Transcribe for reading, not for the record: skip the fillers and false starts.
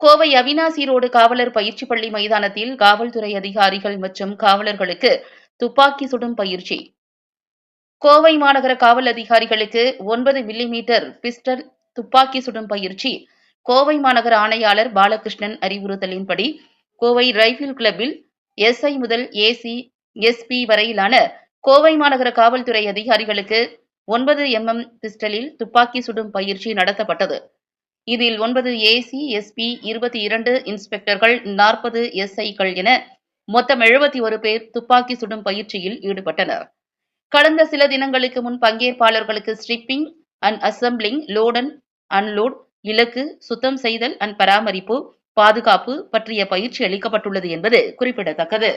Kovai Avinashi road காவலர் பயிற்சி பள்ளி மைதானத்தில் காவல்துறை அதிகாரிகள் மற்றும் காவலர்களுக்கு துப்பாக்கி சுடும் பயிற்சி. கோவை மாநகர காவல் அதிகாரிகளுக்கு 9 மில்லிமீட்டர் பிஸ்டல் துப்பாக்கி சுடும் பயிற்சி. கோவை மாநகர ஆணையாளர் பாலகிருஷ்ணன் அறிவுறுத்தலின்படி கோவை ரைபிள் கிளப்பில் எஸ்ஐ முதல் ஏசி, எஸ்பி வரையிலான கோவை மாநகர காவல்துறை அதிகாரிகளுக்கு 9 mm பிஸ்டலில் துப்பாக்கி சுடும் பயிற்சி நடத்தப்பட்டது. இதில் 9 ஏசி, எஸ்பி, 22 இன்ஸ்பெக்டர்கள், 40 எஸ்ஐக்கள் என மொத்தம் 71 பேர் துப்பாக்கி சுடும் பயிற்சியில் ஈடுபட்டனர். கடந்த சில தினங்களுக்கு முன் பங்கேற்பாளர்களுக்கு stripping and assembling, load and unload, இலக்கு, சுத்தம் செய்தல் அண்ட் பராமரிப்பு, பாதுகாப்பு பற்றிய பயிற்சி அளிக்கப்பட்டுள்ளது என்பது குறிப்பிடத்தக்கது.